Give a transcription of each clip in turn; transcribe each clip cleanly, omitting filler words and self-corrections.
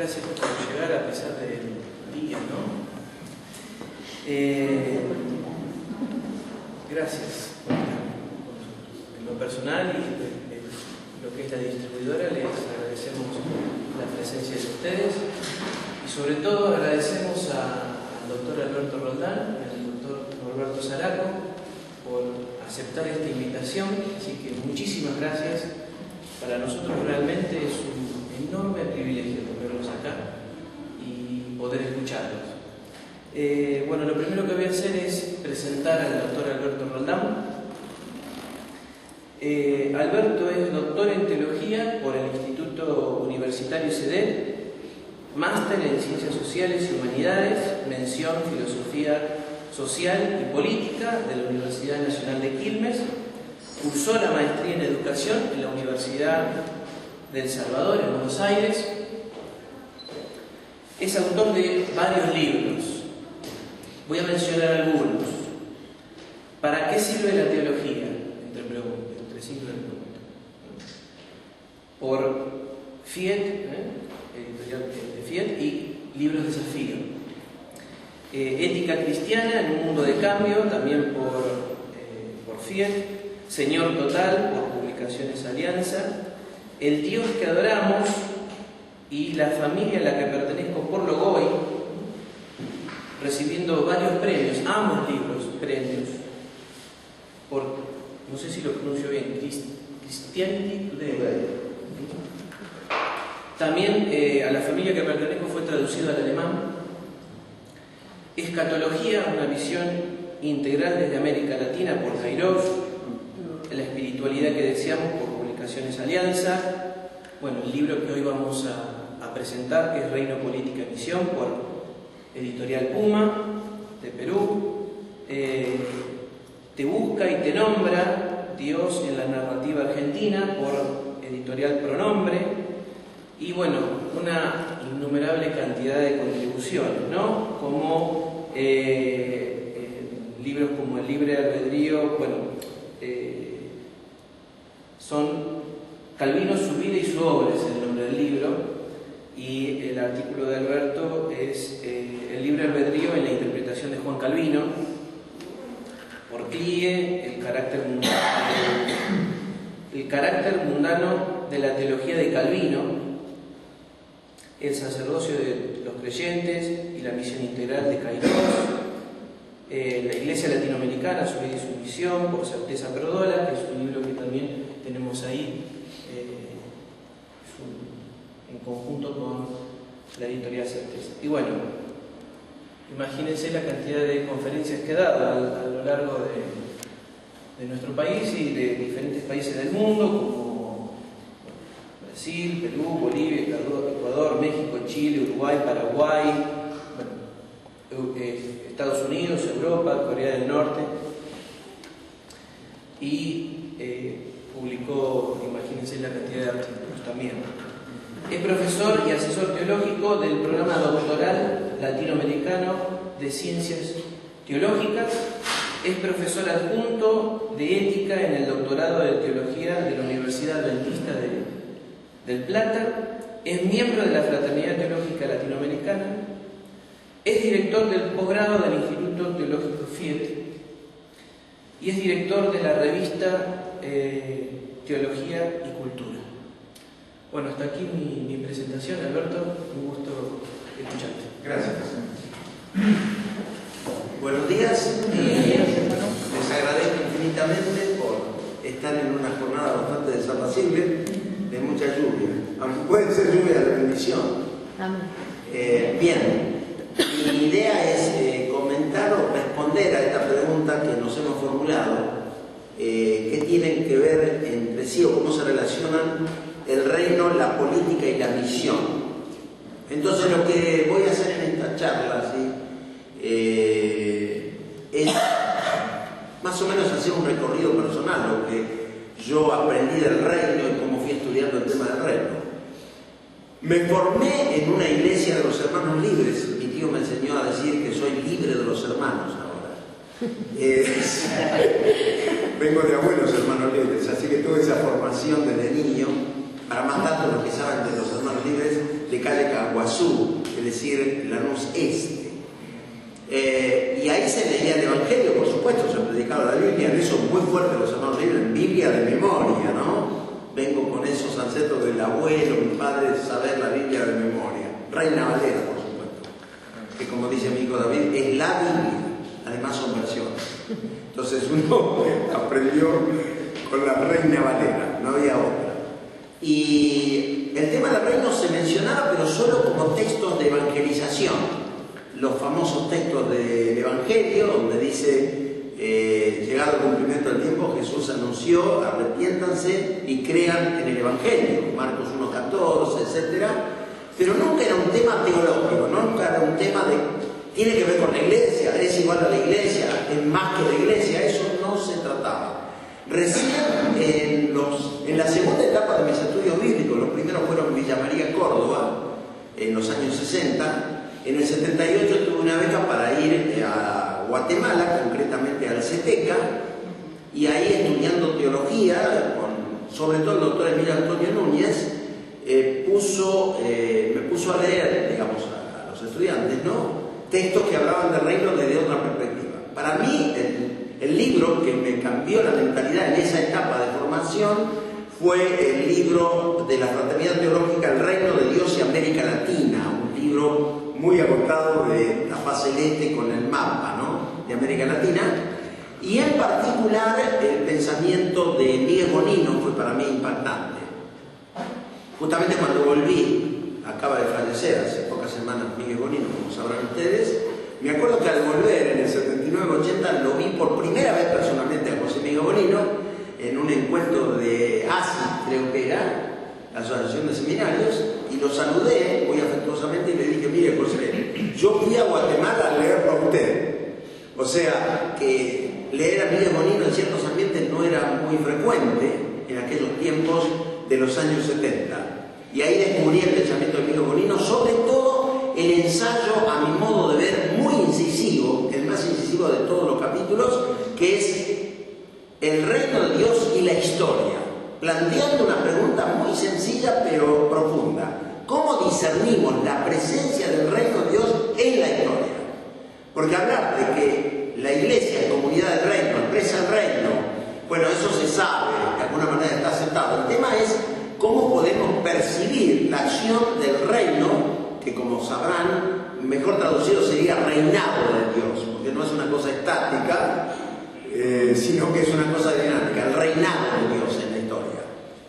Gracias por llegar a pesar del día, ¿no? Gracias. En lo personal y lo que es la distribuidora, les agradecemos la presencia de ustedes y sobre todo agradecemos al doctor Alberto Roldán y al doctor Norberto Zaraco por aceptar esta invitación, así que muchísimas gracias. Para nosotros realmente es un enorme privilegio tenerlos acá y poder escucharlos. Bueno, lo primero que voy a hacer es presentar al doctor Alberto Roldán. Alberto es doctor en Teología por el Instituto Universitario CEDET, máster en Ciencias Sociales y Humanidades, mención Filosofía Social y Política de la Universidad Nacional de Quilmes, cursó la maestría en Educación en la Universidad de El Salvador, en Buenos Aires. Es autor de varios libros. Voy a mencionar algunos. ¿Para qué sirve la teología? Entre signos de pregunta. Por Fiet, editorial de Fiet, y Libros Desafío. Ética cristiana en un mundo de cambio, también por Fiet. Señor Total, por Publicaciones Alianza. El Dios que adoramos y la familia a la que pertenezco por Logoy, recibiendo varios premios, ambos libros, premios, por, no sé si lo pronuncio bien, Christianity Today. También a la familia que pertenezco fue traducido al alemán. Escatología, una visión integral desde América Latina, por Jairov. La espiritualidad que deseamos, por Publicaciones Alianza. Bueno, el libro que hoy vamos a presentar, que es Reino, Política y Misión, por Editorial Puma, de Perú. Te busca y te nombra Dios en la narrativa argentina, por Editorial Pronombre. Y bueno, una innumerable cantidad de contribuciones, ¿no? Como libros como El Libre Albedrío, bueno, son Calvino, su vida y su obra, es el nombre del libro, y el artículo de Alberto es El Libre Albedrío en la interpretación de Juan Calvino, por Clie, el carácter mundano de la teología de Calvino, el sacerdocio de los creyentes y la misión integral de Kairos, la Iglesia Latinoamericana, su vida y su misión, por Certeza Perdola, que es un libro que también tenemos ahí en conjunto con la editorial Certeza. Y bueno, imagínense la cantidad de conferencias que he dado a lo largo de nuestro país y de diferentes países del mundo, como Brasil, Perú, Bolivia, Ecuador, México, Chile, Uruguay, Paraguay, Estados Unidos, Europa, Corea del Norte, y publicó, imagínense la cantidad de artículos también. Es profesor y asesor teológico del programa doctoral latinoamericano de Ciencias Teológicas. Es profesor adjunto de Ética en el doctorado de Teología de la Universidad Adventista del Plata. Es miembro de la Fraternidad Teológica Latinoamericana. Es director del posgrado del Instituto Teológico Fiet y es director de la revista Teología y Cultura. Bueno, hasta aquí mi presentación, Alberto. Un gusto escucharte. Gracias. Buenos días. Les agradezco infinitamente por estar en una jornada bastante desapacible, de mucha lluvia, aunque puede ser lluvia de bendición. Bien. Mi idea es comentar o responder a esta pregunta que nos hemos formulado, qué tienen que ver entre sí o cómo se relacionan el reino, la política y la misión. Entonces lo que voy a hacer en esta charla, ¿sí? Es más o menos hacer un recorrido personal, lo que yo aprendí del reino y cómo fui estudiando el tema del reino. Me formé en una iglesia de los hermanos libres. Mi tío me enseñó a decir que soy libre de los hermanos ahora. Vengo de abuelos hermanos libres, así que tuve esa formación desde niño, para más tanto los que saben de los hermanos libres, de calle Caguazú, es decir, Lanús Este. Y ahí se leía el Evangelio, por supuesto, se predicaba la Biblia, en eso muy fuerte los hermanos leían, Biblia de memoria, ¿no? Vengo con esos ancestros del abuelo, mi padre, saber la Biblia de memoria. Reina Valera, por supuesto, que como dice mi hijo David, es la Biblia, además son versiones. Entonces uno aprendió con la Reina Valera, no había otra. Y el tema del reino se mencionaba, pero solo como textos de evangelización. Los famosos textos del Evangelio, donde dice, llegado el cumplimiento del tiempo, Jesús anunció, arrepiéntanse y crean en el Evangelio, Marcos 1:14, etc. Pero nunca era un tema teológico, nunca era un tema de, tiene que ver con la iglesia, es igual a la iglesia, es más que la iglesia, eso no se trataba. Recién en la segunda etapa de mis estudios bíblicos, los primeros fueron en Villa María, Córdoba, en los años 60, en el 78 tuve una beca para ir a Guatemala, concretamente al CETECA, y ahí estudiando teología, sobre todo el doctor Emilio Antonio Núñez, me puso a leer, digamos, a los estudiantes, ¿no?, textos que hablaban del reino desde otra perspectiva. Para mí, el libro que me cambió la mentalidad en esa etapa de formación fue el libro de la Fraternidad Teológica El Reino de Dios y América Latina, un libro muy agotado de la faz celeste con el mapa, ¿no?, de América Latina, y en particular el pensamiento de Miguel Bonino fue para mí impactante. Justamente cuando volví, acaba de fallecer hace pocas semanas Miguel Bonino, como sabrán ustedes, me acuerdo que al volver en el 79-80 lo vi por primera vez personalmente a José Miguel Bonino en un encuentro de ASI, creo que era, la Asociación de Seminarios, y lo saludé muy afectuosamente y le dije, mire José, yo fui a Guatemala a leerlo a usted. O sea, que leer a Miguel Bonino en ciertos ambientes no era muy frecuente en aquellos tiempos de los años 70. Y ahí descubrí el pensamiento de Miguel Bonino, sobre todo el ensayo, a mi modo de ver, muy incisivo, el más incisivo de todos los capítulos, que es el reino de Dios y la historia, planteando una pregunta muy sencilla pero profunda. ¿Cómo discernimos la presencia del reino de Dios en la historia? Porque hablar de que la iglesia es comunidad del reino, expresa el reino, bueno, eso se sabe, de alguna manera está aceptado. El tema es cómo podemos percibir la acción del reino, que como sabrán, mejor traducido sería reinado de Dios, porque no es una cosa estática, sino que es una cosa dinámica, el reinado de Dios en la historia.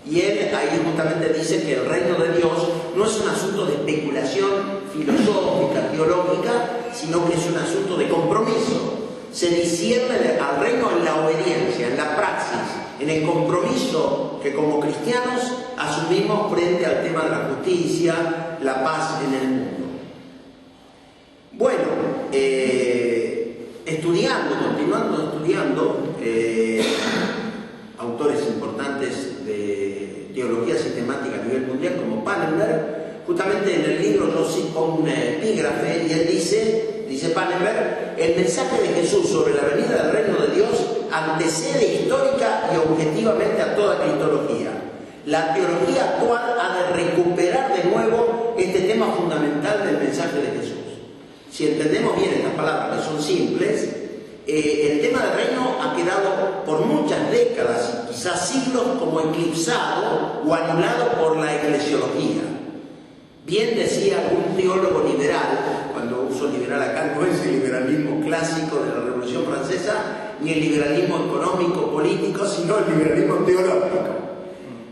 Y él ahí justamente dice que el reino de Dios no es un asunto de especulación filosófica, teológica, sino que es un asunto de compromiso. Se discierne al reino en la obediencia, en la praxis, en el compromiso que como cristianos asumimos frente al tema de la justicia, la paz en el mundo. Bueno, continuando estudiando, autores importantes de teología sistemática a nivel mundial como Pannenberg, justamente en el libro yo cito un epígrafe y él dice Pannenberg, el mensaje de Jesús sobre la venida del reino de Dios antecede histórica y objetivamente a toda cristología. La teología actual ha de recuperar de nuevo este tema fundamental del mensaje de Jesús. Si entendemos bien estas palabras, que son simples, el tema del reino ha quedado por muchas décadas, quizás siglos, como eclipsado o anulado por la eclesiología. Bien decía un teólogo liberal, cuando uso liberal acá no es el liberalismo clásico de la Revolución Francesa, ni el liberalismo económico, político, sino el liberalismo teológico.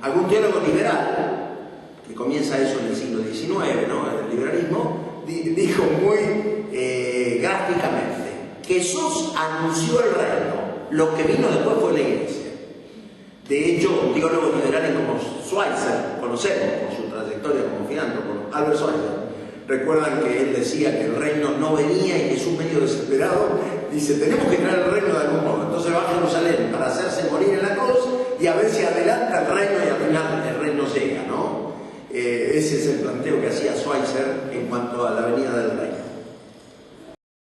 Algún teólogo liberal, que comienza eso en el siglo XIX, ¿no?, el liberalismo, dijo muy gráficamente, Jesús anunció el reino, lo que vino después fue la iglesia. De hecho, teólogos liberales como Schweitzer, conocemos por su trayectoria como filántropo, Albert Schweitzer, recuerdan que él decía que el reino no venía y Jesús medio desesperado dice, tenemos que traer el reino de algún modo, entonces va a Jerusalén para hacerse morir en la cruz y a ver si adelanta el reino y al final el reino llega, ¿no? Ese es el planteo que hacía Schweitzer en cuanto